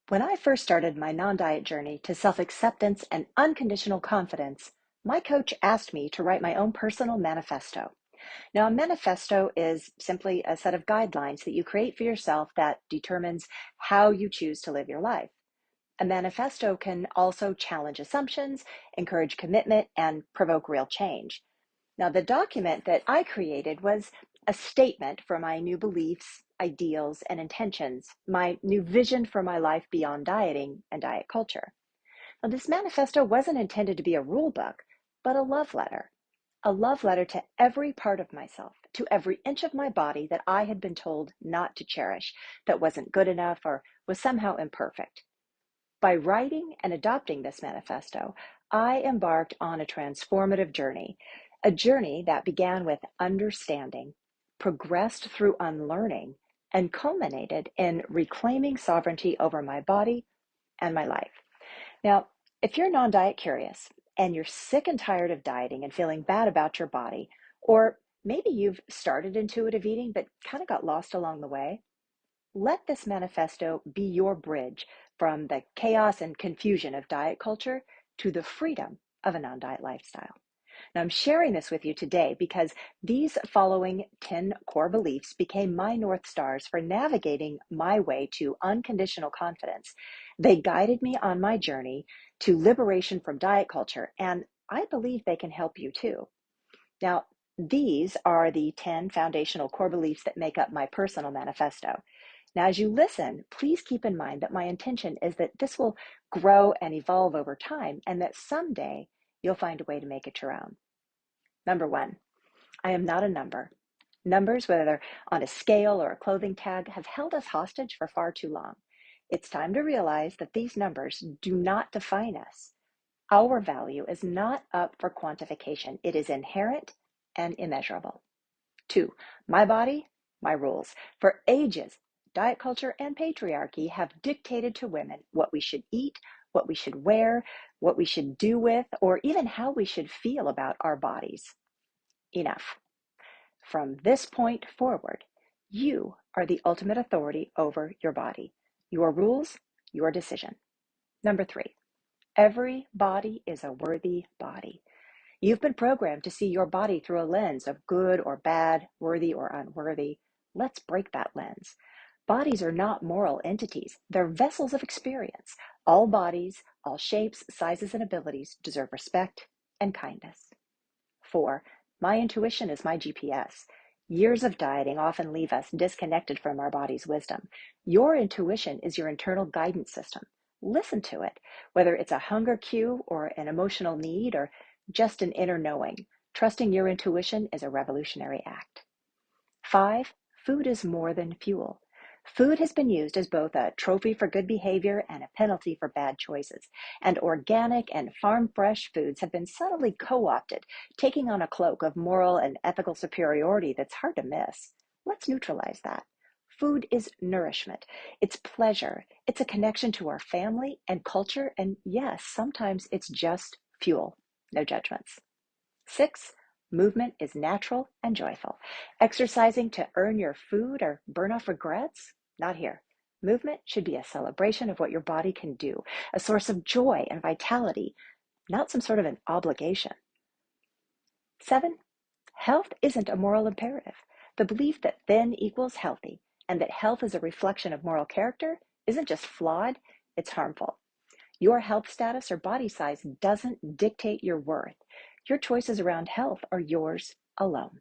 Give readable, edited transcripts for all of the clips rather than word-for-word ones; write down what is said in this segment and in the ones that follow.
When I first started my non-diet journey to self-acceptance and unconditional confidence, my coach asked me to write my own personal manifesto. Now, a manifesto is simply a set of guidelines that you create for yourself that determines how you choose to live your life. A manifesto can also challenge assumptions, encourage commitment, and provoke real change. Now, the document that I created was a statement for my new beliefs, ideals, and intentions, my new vision for my life beyond dieting and diet culture. Now, this manifesto wasn't intended to be a rule book, but a love letter to every part of myself, to every inch of my body that I had been told not to cherish, that wasn't good enough or was somehow imperfect. By writing and adopting this manifesto, I embarked on a transformative journey, a journey that began with understanding, progressed through unlearning, and culminated in reclaiming sovereignty over my body and my life. Now, if you're non-diet curious and you're sick and tired of dieting and feeling bad about your body, or maybe you've started intuitive eating but kind of got lost along the way, let this manifesto be your bridge from the chaos and confusion of diet culture to the freedom of a non-diet lifestyle. Now, I'm sharing this with you today because these following 10 core beliefs became my North Stars for navigating my way to unconditional confidence. They guided me on my journey to liberation from diet culture, and I believe they can help you too. Now, these are the 10 foundational core beliefs that make up my personal manifesto. Now, as you listen, please keep in mind that my intention is that this will grow and evolve over time, and that someday you'll find a way to make it your own. Number one, I am not a number. Numbers, whether they're on a scale or a clothing tag, have held us hostage for far too long. It's time to realize that these numbers do not define us. Our value is not up for quantification. It is inherent and immeasurable. Two, my body, my rules. For ages, diet culture and patriarchy have dictated to women what we should eat, what we should wear, what we should do with, or even how we should feel about our bodies. Enough. From this point forward, you are the ultimate authority over your body. Your rules, your decision. Number three, every body is a worthy body. You've been programmed to see your body through a lens of good or bad, worthy or unworthy. Let's break that lens. Bodies are not moral entities. They're vessels of experience. All bodies, all shapes, sizes, and abilities deserve respect and kindness. Four, my intuition is my GPS. Years of dieting often leave us disconnected from our body's wisdom. Your intuition is your internal guidance system. Listen to it, whether it's a hunger cue or an emotional need or just an inner knowing. Trusting your intuition is a revolutionary act. Five, food is more than fuel. Food has been used as both a trophy for good behavior and a penalty for bad choices. And organic and farm fresh foods have been subtly co-opted, taking on a cloak of moral and ethical superiority that's hard to miss. Let's neutralize that. Food is nourishment. It's pleasure. It's a connection to our family and culture. And yes, sometimes it's just fuel. No judgments. Six, movement is natural and joyful. Exercising to earn your food or burn off regrets? Not here. Movement should be a celebration of what your body can do, a source of joy and vitality, not some sort of an obligation. Seven, health isn't a moral imperative. The belief that thin equals healthy and that health is a reflection of moral character isn't just flawed, it's harmful. Your health status or body size doesn't dictate your worth. Your choices around health are yours alone.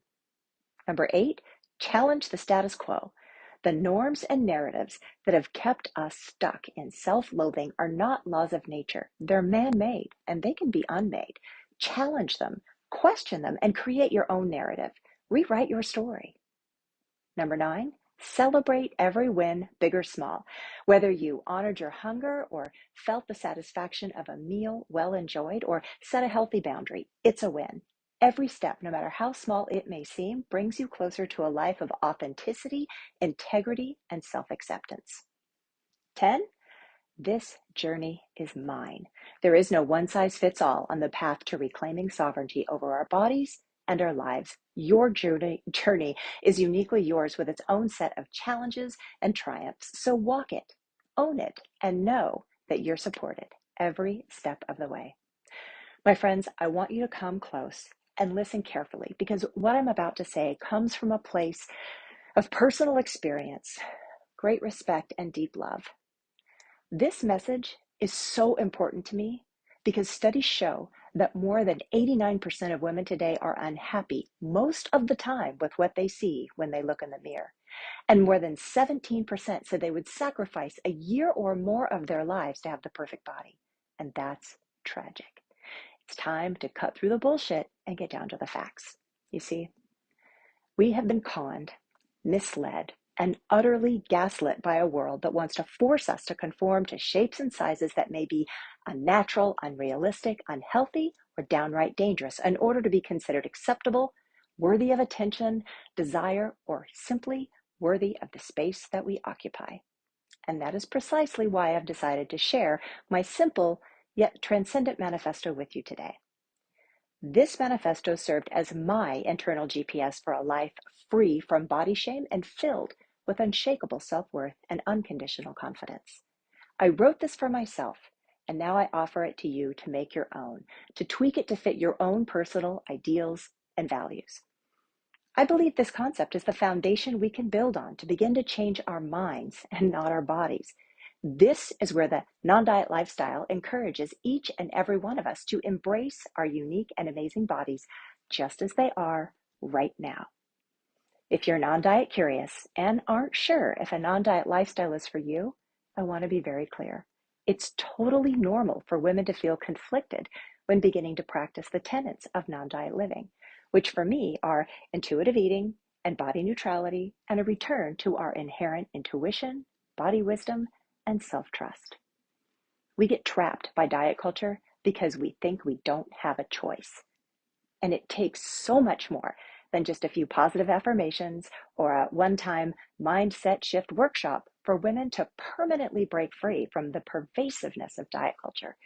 Number eight, challenge the status quo. The norms and narratives that have kept us stuck in self-loathing are not laws of nature. They're man-made and they can be unmade. Challenge them, question them, and create your own narrative. Rewrite your story. Number nine, celebrate every win, big or small. Whether you honored your hunger or felt the satisfaction of a meal well enjoyed or set a healthy boundary, it's a win. Every step, no matter how small it may seem, brings you closer to a life of authenticity, integrity, and self-acceptance. 10, this journey is mine. There is no one size fits all on the path to reclaiming sovereignty over our bodies and our lives. Your journey is uniquely yours with its own set of challenges and triumphs. So walk it, own it, and know that you're supported every step of the way. My friends, I want you to come close and listen carefully because what I'm about to say comes from a place of personal experience, great respect, and deep love. This message is so important to me because studies show that more than 89% of women today are unhappy most of the time with what they see when they look in the mirror. And more than 17% said they would sacrifice a year or more of their lives to have the perfect body. And that's tragic. It's time to cut through the bullshit and get down to the facts. You see, we have been conned, misled, and utterly gaslit by a world that wants to force us to conform to shapes and sizes that may be unnatural, unrealistic, unhealthy, or downright dangerous in order to be considered acceptable, worthy of attention, desire, or simply worthy of the space that we occupy. And that is precisely why I've decided to share my simple yet transcendent manifesto with you today. This manifesto served as my internal GPS for a life free from body shame and filled with unshakable self-worth and unconditional confidence. I wrote this for myself, and now I offer it to you to make your own, to tweak it to fit your own personal ideals and values. I believe this concept is the foundation we can build on to begin to change our minds and not our bodies. This is where the non-diet lifestyle encourages each and every one of us to embrace our unique and amazing bodies just as they are right now. If you're non-diet curious and aren't sure if a non-diet lifestyle is for you, I want to be very clear. It's totally normal for women to feel conflicted when beginning to practice the tenets of non-diet living, which for me are intuitive eating and body neutrality and a return to our inherent intuition, body wisdom, and self-trust. We get trapped by diet culture because we think we don't have a choice. And it takes so much more than just a few positive affirmations or a one-time mindset shift workshop for women to permanently break free from the pervasiveness of diet culture.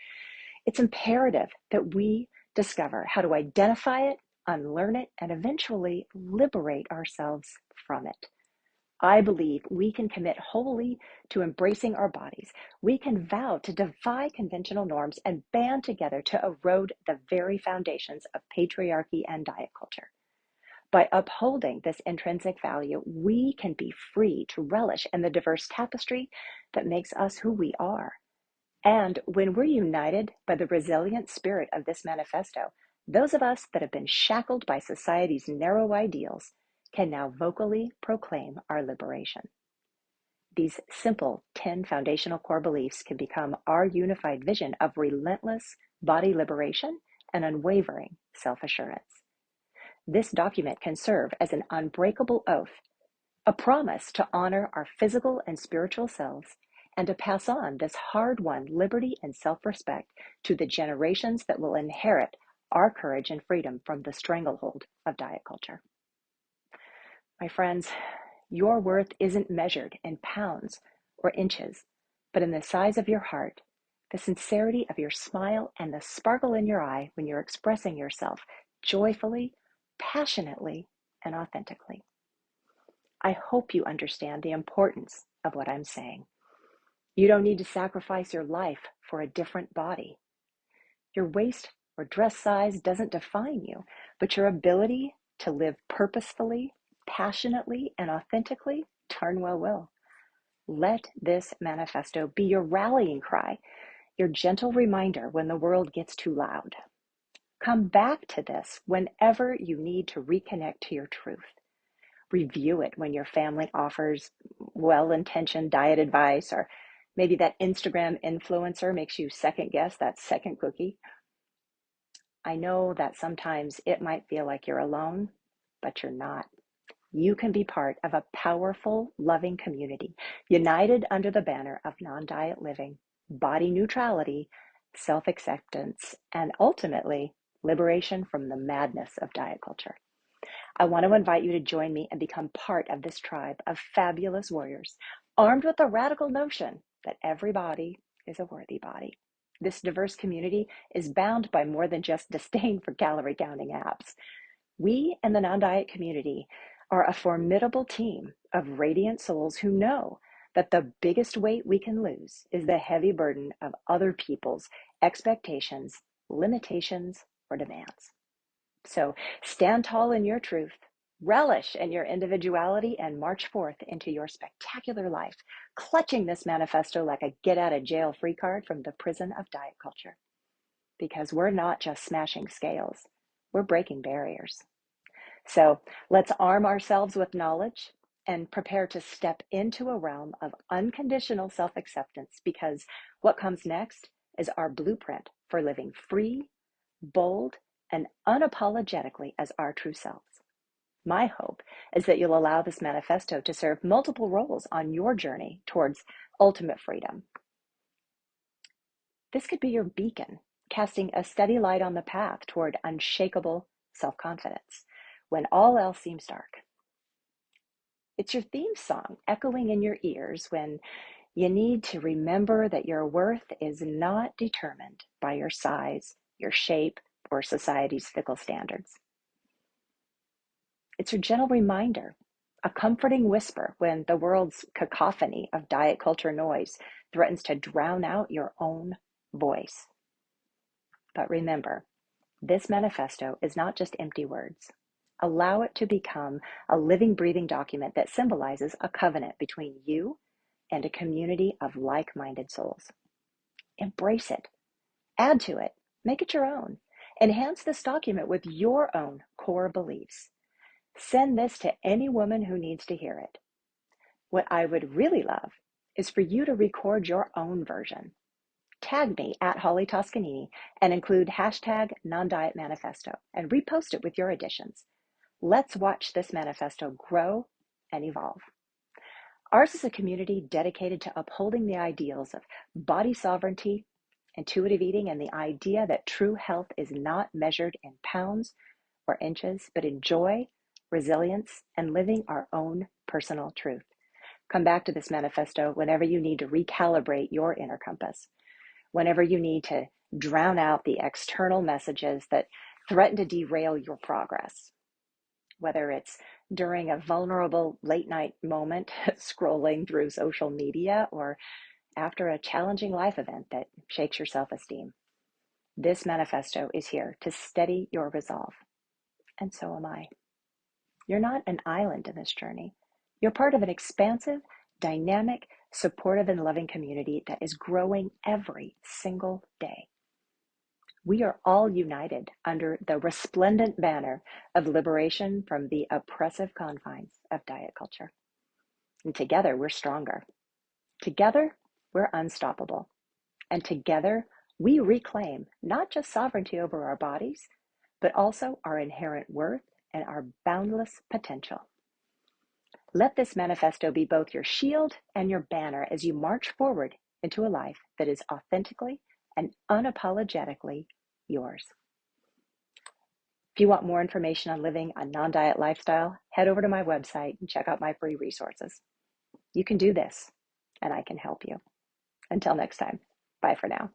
It's imperative that we discover how to identify it, unlearn it, and eventually liberate ourselves from it. I believe we can commit wholly to embracing our bodies. We can vow to defy conventional norms and band together to erode the very foundations of patriarchy and diet culture. By upholding this intrinsic value, we can be free to relish in the diverse tapestry that makes us who we are. And when we're united by the resilient spirit of this manifesto, those of us that have been shackled by society's narrow ideals can now vocally proclaim our liberation. These simple 10 foundational core beliefs can become our unified vision of relentless body liberation and unwavering self-assurance. This document can serve as an unbreakable oath, a promise to honor our physical and spiritual selves and to pass on this hard-won liberty and self-respect to the generations that will inherit our courage and freedom from the stranglehold of diet culture. My friends, your worth isn't measured in pounds or inches, but in the size of your heart, the sincerity of your smile, and the sparkle in your eye when you're expressing yourself joyfully, passionately, and authentically. I hope you understand the importance of what I'm saying. You don't need to sacrifice your life for a different body. Your waist or dress size doesn't define you, but your ability to live purposefully, passionately, and authentically darn well will. Let this manifesto be your rallying cry, your gentle reminder when the world gets too loud. Come back to this whenever you need to reconnect to your truth. Review it when your family offers well-intentioned diet advice, or maybe that Instagram influencer makes you second guess that second cookie. I know that sometimes it might feel like you're alone, but you're not. You can be part of a powerful, loving community, united under the banner of non-diet living, body neutrality, self-acceptance, and ultimately, liberation from the madness of diet culture. I want to invite you to join me and become part of this tribe of fabulous warriors, armed with the radical notion that every body is a worthy body. This diverse community is bound by more than just disdain for calorie counting apps. We in the non-diet community are a formidable team of radiant souls who know that the biggest weight we can lose is the heavy burden of other people's expectations, limitations, or demands. So stand tall in your truth, relish in your individuality, and march forth into your spectacular life, clutching this manifesto like a get out of jail free card from the prison of diet culture. Because we're not just smashing scales, we're breaking barriers. So let's arm ourselves with knowledge and prepare to step into a realm of unconditional self-acceptance, because what comes next is our blueprint for living free, bold, and unapologetically as our true selves. My hope is that you'll allow this manifesto to serve multiple roles on your journey towards ultimate freedom. This could be your beacon, casting a steady light on the path toward unshakable self-confidence when all else seems dark. It's your theme song echoing in your ears when you need to remember that your worth is not determined by your size, your shape, or society's fickle standards. It's your gentle reminder, a comforting whisper when the world's cacophony of diet culture noise threatens to drown out your own voice. But remember, this manifesto is not just empty words. Allow it to become a living, breathing document that symbolizes a covenant between you and a community of like-minded souls. Embrace it, add to it, make it your own. Enhance this document with your own core beliefs. Send this to any woman who needs to hear it. What I would really love is for you to record your own version. Tag me at Holly Toscanini and include hashtag non-diet manifesto and repost it with your additions. Let's watch this manifesto grow and evolve. Ours is a community dedicated to upholding the ideals of body sovereignty, intuitive eating, and the idea that true health is not measured in pounds or inches, but in joy, resilience, and living our own personal truth. Come back to this manifesto whenever you need to recalibrate your inner compass, whenever you need to drown out the external messages that threaten to derail your progress. Whether it's during a vulnerable late night moment scrolling through social media or after a challenging life event that shakes your self-esteem. This manifesto is here to steady your resolve. And so am I. You're not an island in this journey. You're part of an expansive, dynamic, supportive, and loving community that is growing every single day. We are all united under the resplendent banner of liberation from the oppressive confines of diet culture. And together, we're stronger. Together, we're unstoppable. And together, we reclaim not just sovereignty over our bodies, but also our inherent worth and our boundless potential. Let this manifesto be both your shield and your banner as you march forward into a life that is authentically and unapologetically yours. If you want more information on living a non-diet lifestyle, head over to my website and check out my free resources. You can do this, and I can help you. Until next time, bye for now.